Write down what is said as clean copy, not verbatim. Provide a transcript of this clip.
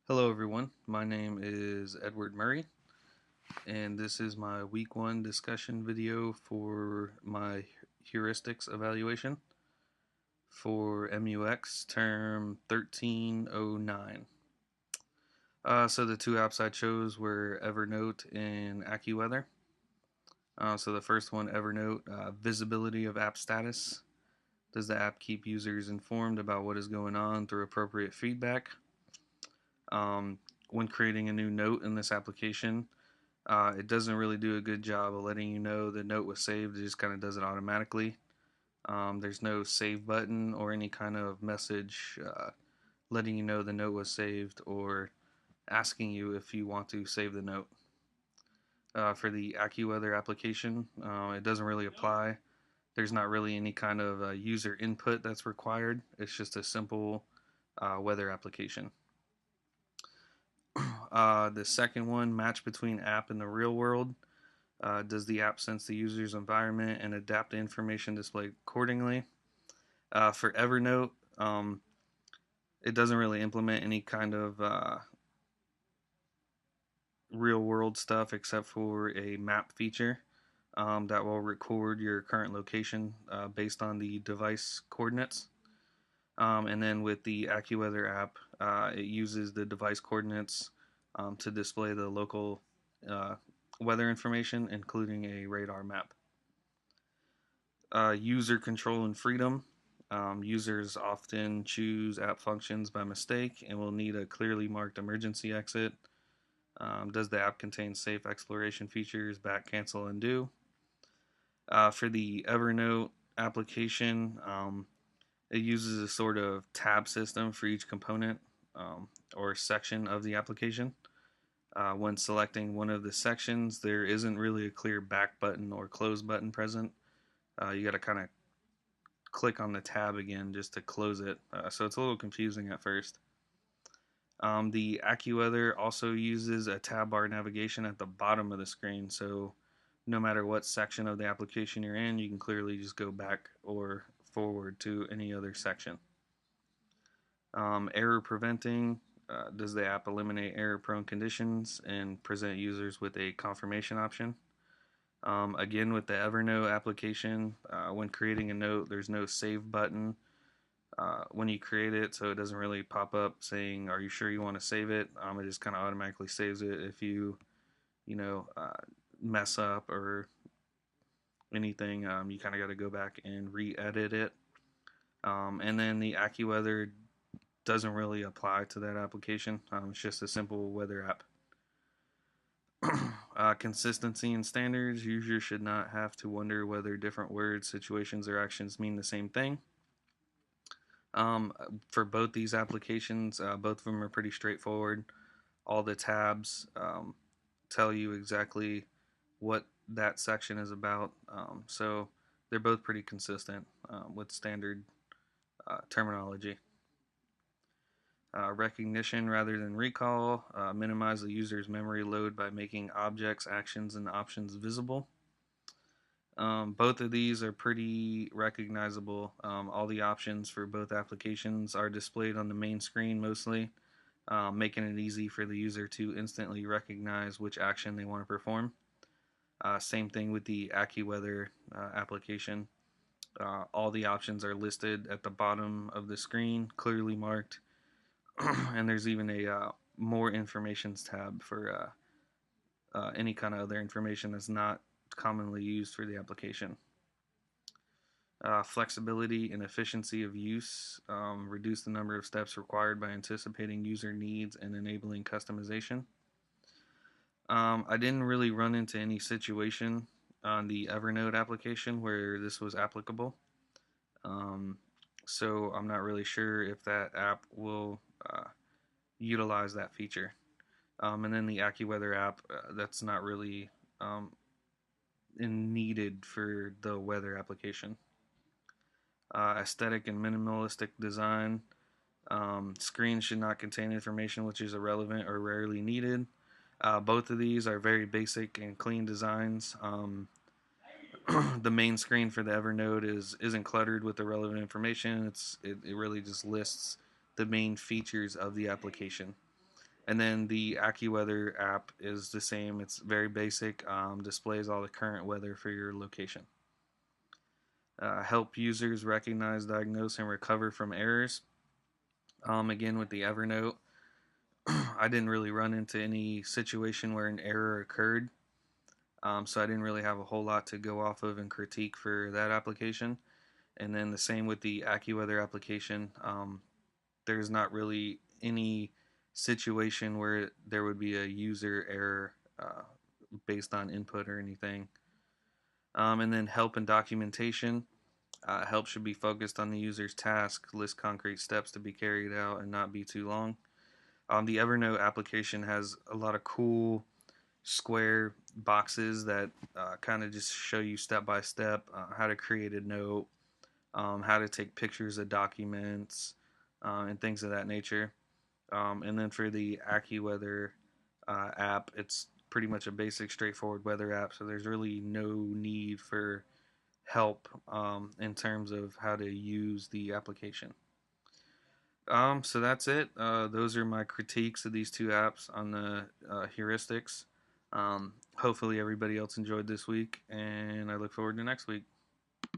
Hello, everyone. My name is Edward Murray, and this is my week one discussion video for my heuristics evaluation for MUX term 1309. So the two apps I chose were Evernote and AccuWeather. So the first one, Evernote, visibility of app status. Does the app keep users informed about what is going on through appropriate feedback? When creating a new note in this application, it doesn't really do a good job of letting you know the note was saved. It just kind of does it automatically. There's no save button or any kind of message letting you know the note was saved or asking you if you want to save the note. For the AccuWeather application, it doesn't really apply. There's not really any kind of user input that's required. It's just a simple weather application. The second one, match between app and the real world. Does the app sense the user's environment and adapt the information displayed accordingly? For Evernote, it doesn't really implement any kind of real world stuff except for a map feature that will record your current location based on the device coordinates. And then with the AccuWeather app, it uses the device coordinates to display the local weather information, including a radar map. User control and freedom. Users often choose app functions by mistake and will need a clearly marked emergency exit. Does the app contain safe exploration features, back, cancel, undo? For the Evernote application, it uses a sort of tab system for each component or section of the application. When selecting one of the sections, there isn't really a clear back button or close button present. You got to kind of click on the tab again just to close it. So it's a little confusing at first. The AccuWeather also uses a tab bar navigation at the bottom of the screen, so no matter what section of the application you're in, you can clearly just go back or forward to any other section. Error preventing. Does the app eliminate error prone conditions and present users with a confirmation option? Again, with the Evernote application, when creating a note, there's no save button when you create it, so it doesn't really pop up saying, "Are you sure you want to save it?" It just kind of automatically saves it. If you know, mess up or anything, you kind of got to go back and re-edit it. And then the AccuWeather doesn't really apply to that application. It's just a simple weather app. Consistency and standards. Users should not have to wonder whether different words, situations, or actions mean the same thing. For both these applications, both of them are pretty straightforward. All the tabs tell you exactly what that section is about. So they're both pretty consistent with standard terminology. Recognition rather than recall. Minimize the user's memory load by making objects, actions, and options visible. Both of these are pretty recognizable. All the options for both applications are displayed on the main screen mostly, making it easy for the user to instantly recognize which action they want to perform. Same thing with the AccuWeather application. All the options are listed at the bottom of the screen, clearly marked, and there's even a more informations tab for any kind of other information that's not commonly used for the application. Flexibility and efficiency of use, reduce the number of steps required by anticipating user needs and enabling customization. I didn't really run into any situation on the Evernote application where this was applicable. So I'm not really sure if that app will utilize that feature. And then the AccuWeather app, that's not really needed for the weather application. Aesthetic and minimalistic design. Screens should not contain information which is irrelevant or rarely needed. Both of these are very basic and clean designs. The main screen for the Evernote isn't cluttered with irrelevant information. It really just lists the main features of the application. And then the AccuWeather app is the same. It's very basic, displays all the current weather for your location. Help users recognize, diagnose, and recover from errors. Again, with the Evernote, I didn't really run into any situation where an error occurred, so I didn't really have a whole lot to go off of and critique for that application. And then the same with the AccuWeather application. There's not really any situation where there would be a user error based on input or anything. And then help and documentation. Help should be focused on the user's task, list concrete steps to be carried out, and not be too long. The Evernote application has a lot of cool square boxes that kind of just show you step by step how to create a note, how to take pictures of documents, and things of that nature. And then for the AccuWeather app, it's pretty much a basic, straightforward weather app, so there's really no need for help in terms of how to use the application. So that's it. Those are my critiques of these two apps on the heuristics. Hopefully, everybody else enjoyed this week, and I look forward to next week.